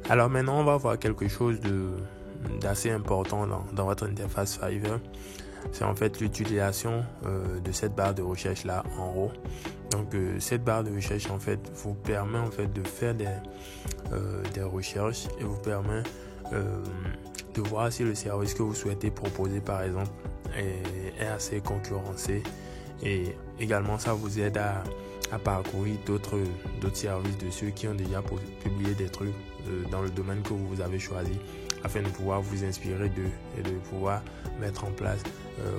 Alors maintenant, on va voir quelque chose d'assez important dans votre interface Fiverr. C'est en fait l'utilisation de cette barre de recherche là en haut. Donc cette barre de recherche en fait vous permet en fait de faire des recherches et vous permet de voir si le service que vous souhaitez proposer par exemple est assez concurrencé, et également ça vous aide à parcourir d'autres services de ceux qui ont déjà publié des trucs dans le domaine que vous avez choisi, afin de pouvoir vous inspirer d'eux et de pouvoir mettre en place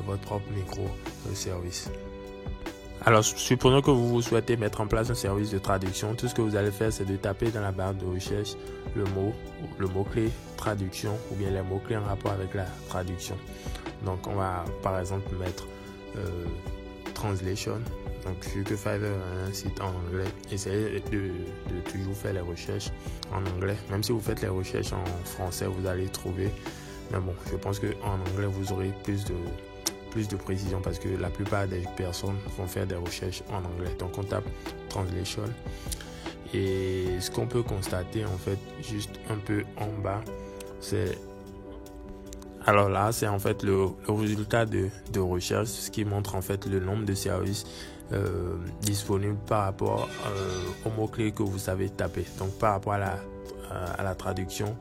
votre propre micro-service. Alors, supprenons que vous souhaitez mettre en place un service de traduction. Tout ce que vous allez faire, c'est de taper dans la barre de recherche le mot-clé traduction ou bien les mots-clés en rapport avec la traduction. Donc, on va par exemple mettre translation. Donc, vu que Fiverr est un site en anglais, essayez de toujours faire les recherches en anglais. Même si vous faites les recherches en français, vous allez trouver. Mais bon, je pense qu'en anglais, vous aurez plus de précision parce que la plupart des personnes vont faire des recherches en anglais. Donc, on tape translation. Et ce qu'on peut constater, en fait, juste un peu en bas, c'est... Alors là, c'est en fait le résultat de recherche, ce qui montre en fait le nombre de services disponibles par rapport aux mots-clés que vous avez tapés. Donc par rapport à la traduction,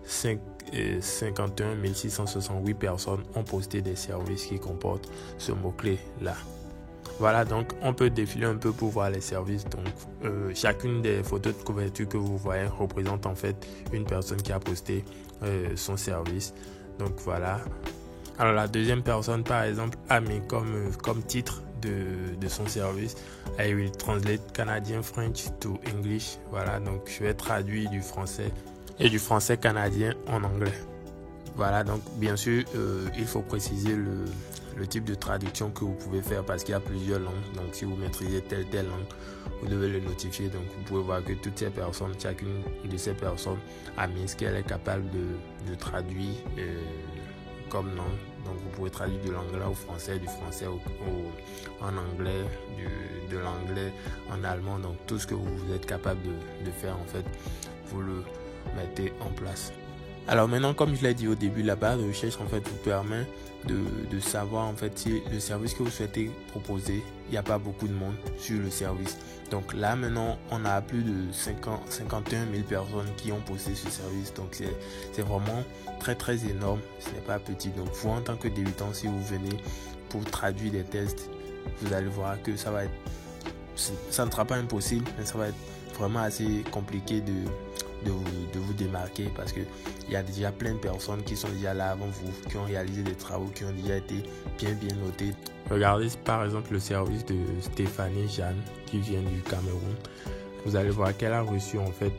51 668 personnes ont posté des services qui comportent ce mot-clé là. Voilà, donc on peut défiler un peu pour voir les services. Donc chacune des photos de couverture que vous voyez représente en fait une personne qui a posté son service. Donc voilà. Alors la deuxième personne par exemple a mis comme titre de son service I will translate Canadian French to English. Voilà, donc je vais traduire du français et du français canadien en anglais. Voilà, donc bien sûr il faut préciser le type de traduction que vous pouvez faire parce qu'il y a plusieurs langues. Donc si vous maîtrisez telle langue, vous devez le notifier. Donc vous pouvez voir que toutes ces personnes, chacune de ces personnes a mis ce qu'elle est capable de traduire comme langue. Donc vous pouvez traduire de l'anglais au français, du français en anglais, de l'anglais en allemand. Donc tout ce que vous êtes capable de faire en fait, vous le mettez en place. Alors maintenant, comme je l'ai dit au début, la barre de recherche en fait vous permet de savoir en fait si le service que vous souhaitez proposer, il n'y a pas beaucoup de monde sur le service. Donc là maintenant, on a plus de 51 000 personnes qui ont posté ce service. Donc c'est vraiment très énorme, ce n'est pas petit. Donc vous, en tant que débutant, si vous venez pour traduire des tests, vous allez voir que ça ne sera pas impossible, mais ça va être vraiment assez compliqué de vous démarquer parce que il y a déjà plein de personnes qui sont déjà là avant vous, qui ont réalisé des travaux, qui ont déjà été bien notés. Regardez par exemple le service de Stéphanie Jeanne qui vient du Cameroun. Vous allez voir qu'elle a reçu en fait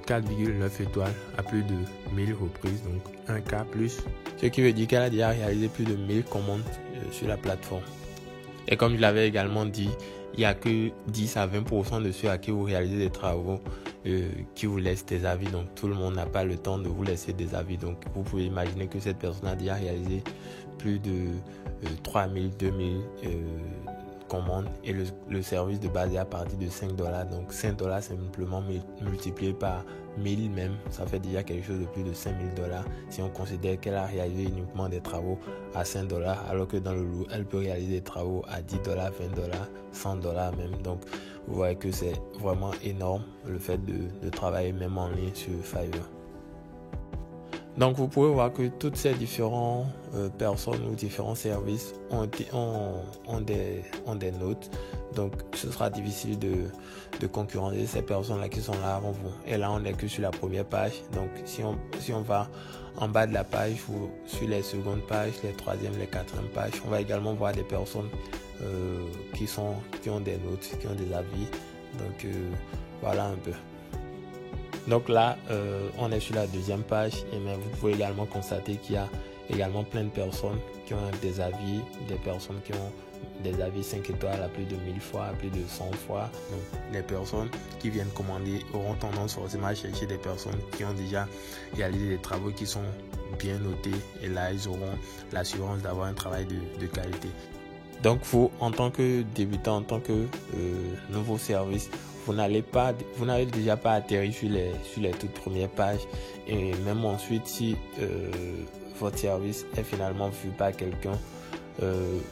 4,9 étoiles à plus de 1000 reprises, donc 1K plus. Ce qui veut dire qu'elle a déjà réalisé plus de 1000 commandes sur la plateforme. Et comme je l'avais également dit, il n'y a que 10 à 20% de ceux à qui vous réalisez des travaux qui vous laissent des avis. Donc tout le monde n'a pas le temps de vous laisser des avis. Donc vous pouvez imaginer que cette personne a déjà réalisé plus de 3000, 2000 commandes. Et le service de base est à partir de $5. Donc $5 simplement multiplié par 1000 même, ça fait déjà quelque chose de plus de $5000 si on considère qu'elle a réalisé uniquement des travaux à $5, alors que dans le lot, elle peut réaliser des travaux à $10, $20, $100 même. Donc vous voyez que c'est vraiment énorme le fait de travailler même en ligne sur Fiverr. Donc vous pouvez voir que toutes ces différentes personnes ou différents services ont des notes. Donc ce sera difficile de concurrencer ces personnes-là qui sont là avant vous. Et là on n'est que sur la première page. Donc si on va en bas de la page ou sur les secondes pages, les troisième, les quatrième pages, on va également voir des personnes qui ont des notes, qui ont des avis. Donc voilà un peu. Donc là, on est sur la deuxième page et mais vous pouvez également constater qu'il y a également plein de personnes qui ont des avis, des personnes qui ont des avis 5 étoiles à plus de 1000 fois, à plus de 100 fois. Donc les personnes qui viennent commander auront tendance forcément à chercher des personnes qui ont déjà réalisé des travaux qui sont bien notés et là ils auront l'assurance d'avoir un travail de qualité. Donc vous, en tant que débutant, en tant que nouveau service, vous n'avez déjà pas atterri sur les toutes premières pages. Et même ensuite, si votre service est finalement vu par quelqu'un,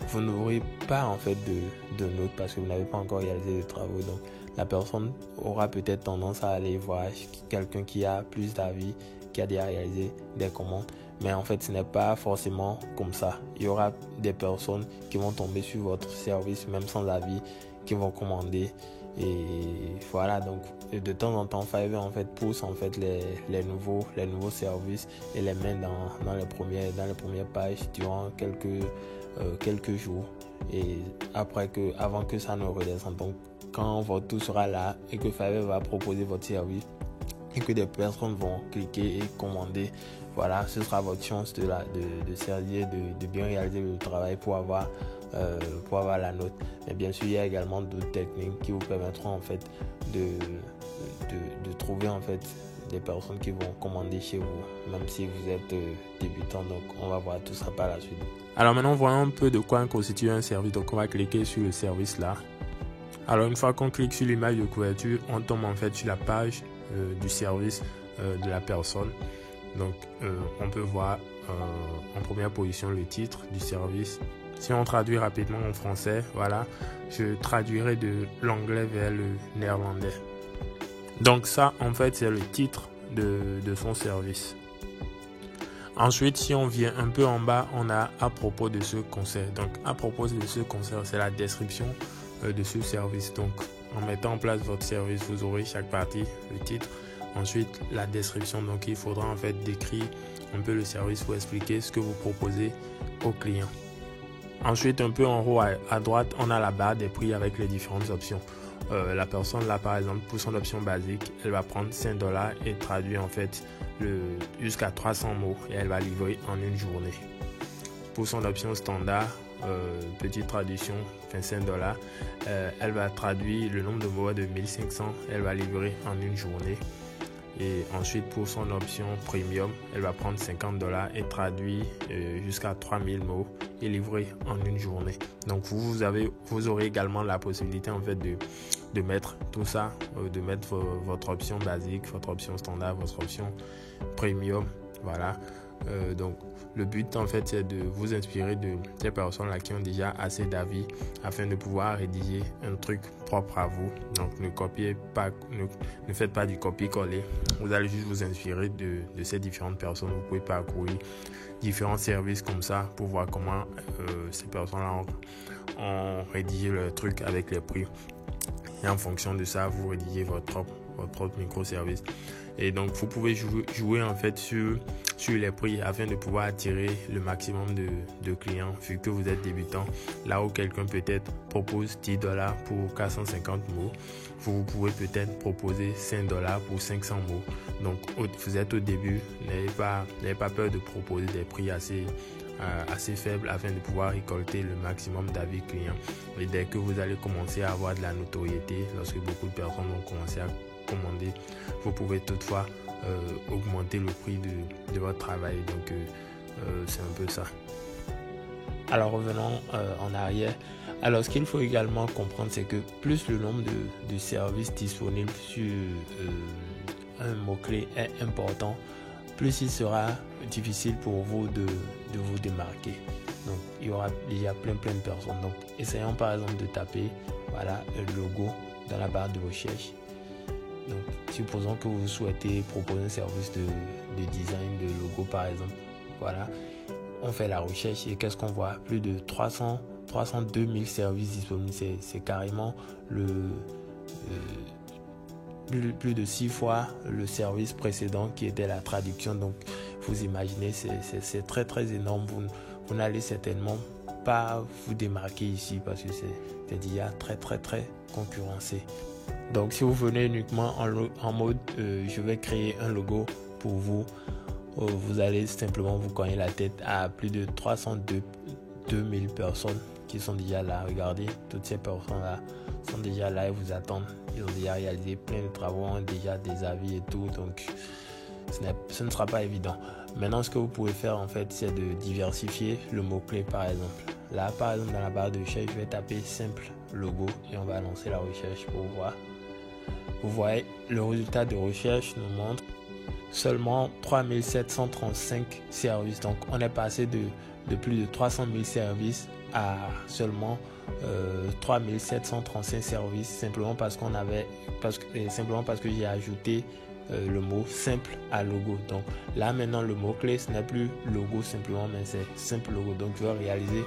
vous n'aurez pas en fait de notes parce que vous n'avez pas encore réalisé de travaux. Donc la personne aura peut-être tendance à aller voir quelqu'un qui a plus d'avis, qui a déjà réalisé des commandes. Mais en fait, ce n'est pas forcément comme ça. Il y aura des personnes qui vont tomber sur votre service, même sans avis, qui vont commander. Et voilà, donc de temps en temps, Fiverr en fait pousse en fait les nouveaux services et les met dans les premières pages durant quelques jours. Et avant que ça ne redescende. Donc quand votre tout sera là et que Fiverr va proposer votre service et que des personnes vont cliquer et commander, voilà, ce sera votre chance de servir, de bien réaliser le travail pour avoir la note. Mais bien sûr, il y a également d'autres techniques qui vous permettront en fait de trouver en fait des personnes qui vont commander chez vous, même si vous êtes débutant. Donc on va voir tout ça par la suite. Alors maintenant, voyons un peu de quoi constitue un service. Donc on va cliquer sur le service là. Alors une fois qu'on clique sur l'image de couverture, on tombe en fait sur la page du service de la personne. Donc on peut voir en première position le titre du service. Si on traduit rapidement en français, voilà, je traduirai de l'anglais vers le néerlandais. Donc ça, en fait, c'est le titre de son service. Ensuite, si on vient un peu en bas, on a à propos de ce concert. Donc à propos de ce concert, c'est la description de ce service. Donc en mettant en place votre service, vous aurez chaque partie, le titre. Ensuite, la description. Donc il faudra en fait décrire un peu le service pour expliquer ce que vous proposez au client. Ensuite, un peu en haut à droite, on a la barre des prix avec les différentes options. La personne là, par exemple, pour son option basique, elle va prendre $5 et traduire en fait jusqu'à 300 mots et elle va livrer en une journée. Pour son option standard, petite traduction, $5, elle va traduire le nombre de mots de 1500, elle va livrer en une journée. Et ensuite, pour son option premium, elle va prendre $50 et traduire jusqu'à 3000 mots et livrer en une journée. Donc vous aurez également la possibilité en fait de mettre tout ça, de mettre votre option basique, votre option standard, votre option premium. Voilà. Donc le but en fait c'est de vous inspirer de ces personnes là qui ont déjà assez d'avis afin de pouvoir rédiger un truc propre à vous. Donc ne faites pas du copier-coller. Vous allez juste vous inspirer de ces différentes personnes. Vous pouvez parcourir différents services comme ça pour voir comment ces personnes là ont rédigé le truc avec les prix. Et en fonction de ça, vous rédigez votre propre microservice. Et donc, vous pouvez jouer en fait sur les prix afin de pouvoir attirer le maximum de clients vu que vous êtes débutant. Là où quelqu'un peut-être propose $10 pour 450 mots, vous pouvez peut-être proposer $5 pour 500 mots. Donc, vous êtes au début, n'ayez pas peur de proposer des prix assez faible afin de pouvoir récolter le maximum d'avis clients. Et dès que vous allez commencer à avoir de la notoriété, lorsque beaucoup de personnes vont commencer à commander, vous pouvez toutefois augmenter le prix de votre travail. Donc c'est un peu ça. Alors revenons en arrière. Alors ce qu'il faut également comprendre, c'est que plus le nombre de services disponibles sur un mot-clé est important, plus il sera difficile pour vous de vous démarquer. Donc il y aura déjà plein de personnes. Donc essayons par exemple de taper voilà, un logo dans la barre de recherche. Donc supposons que vous souhaitez proposer un service de design de logo par exemple. Voilà, on fait la recherche et qu'est-ce qu'on voit? Plus de 302 000 services disponibles. C'est carrément plus de 6 fois le service précédent qui était la traduction. Donc vous imaginez, c'est très très énorme. Vous n'allez certainement pas vous démarquer ici parce que c'est déjà très très très concurrencé. Donc si vous venez uniquement en mode je vais créer un logo pour vous, vous allez simplement vous cogner la tête à plus de 302 000 personnes qui sont déjà là. Regardez, toutes ces personnes là sont déjà là et vous attendent. Ils ont déjà réalisé plein de travaux, ont déjà des avis et tout. Donc ce ne sera pas évident. Maintenant, ce que vous pouvez faire en fait, c'est de diversifier le mot-clé par exemple. Là, par exemple, dans la barre de recherche, je vais taper simple logo et on va lancer la recherche pour voir. vous voyez, le résultat de recherche nous montre seulement 3735 services. Donc on est passé de plus de 300 000 services à seulement 3735 services, simplement parce que j'ai ajouté le mot simple à logo. Donc là maintenant le mot clé, ce n'est plus logo simplement, mais c'est simple logo. Donc je vais réaliser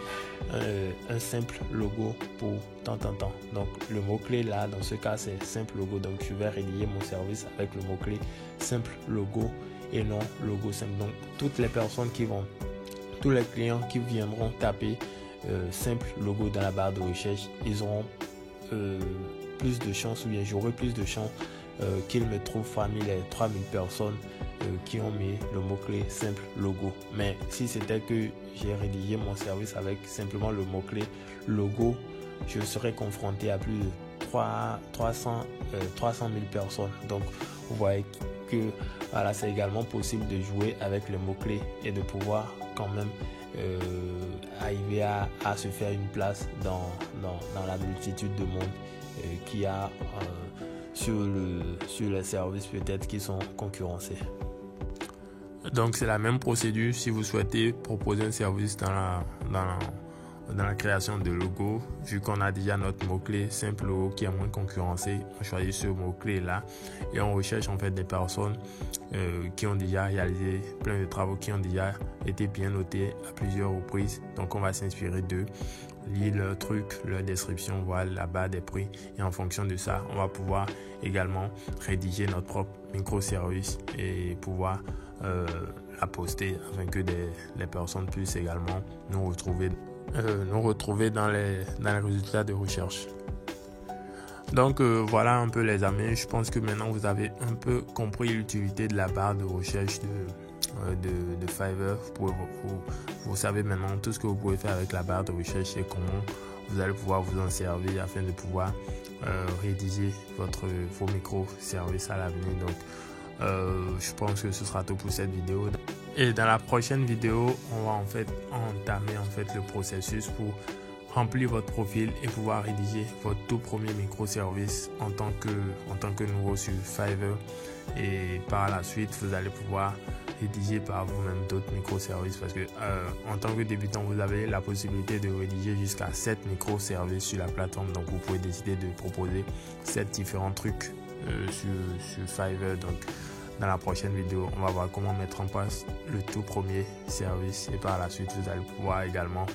un simple logo pour tant. Donc le mot clé là, dans ce cas, c'est simple logo. Donc je vais rédiger mon service avec le mot clé simple logo et non logo simple. Donc tous les clients qui viendront taper simple logo dans la barre de recherche, ils auront plus de chances, ou bien j'aurai plus de chances qu'ils me trouvent parmi les 3000 personnes qui ont mis le mot-clé simple logo. Mais si c'était que j'ai rédigé mon service avec simplement le mot-clé logo, je serais confronté à plus de 300 000 personnes. Donc vous voyez que voilà, c'est également possible de jouer avec le mot-clé et de pouvoir quand même arriver à se faire une place dans la multitude de monde qui a sur les services peut-être qui sont concurrencés. Donc c'est la même procédure si vous souhaitez proposer un service dans la création de logo. Vu qu'on a déjà notre mot-clé simple logo qui est moins concurrencé, on choisit ce mot-clé là et on recherche en fait des personnes qui ont déjà réalisé plein de travaux, qui ont déjà été bien notés à plusieurs reprises. Donc on va s'inspirer d'eux, lire leur truc, leur description, voir la barre des prix, et en fonction de ça on va pouvoir également rédiger notre propre microservice et pouvoir la poster afin que les personnes puissent également nous retrouver dans les résultats de recherche. Donc voilà un peu les amis, je pense que maintenant vous avez un peu compris l'utilité de la barre de recherche de Fiverr. Vous savez maintenant tout ce que vous pouvez faire avec la barre de recherche et comment vous allez pouvoir vous en servir afin de pouvoir rédiger vos microservices à l'avenir. Donc je pense que ce sera tout pour cette vidéo. Et dans la prochaine vidéo, on va en fait entamer le processus pour remplir votre profil et pouvoir rédiger votre tout premier microservice en tant que nouveau sur Fiverr. Et par la suite, vous allez pouvoir rédiger par vous-même d'autres microservices, parce que en tant que débutant, vous avez la possibilité de rédiger jusqu'à 7 microservices sur la plateforme. Donc vous pouvez décider de proposer 7 différents trucs sur Fiverr. Donc dans la prochaine vidéo, on va voir comment mettre en place le tout premier service, et par la suite vous allez pouvoir également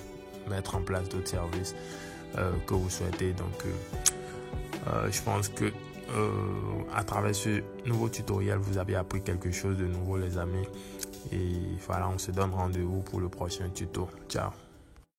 mettre en place d'autres services que vous souhaitez. Donc je pense que à travers ce nouveau tutoriel vous avez appris quelque chose de nouveau les amis, et voilà, on se donne rendez-vous pour le prochain tuto. Ciao.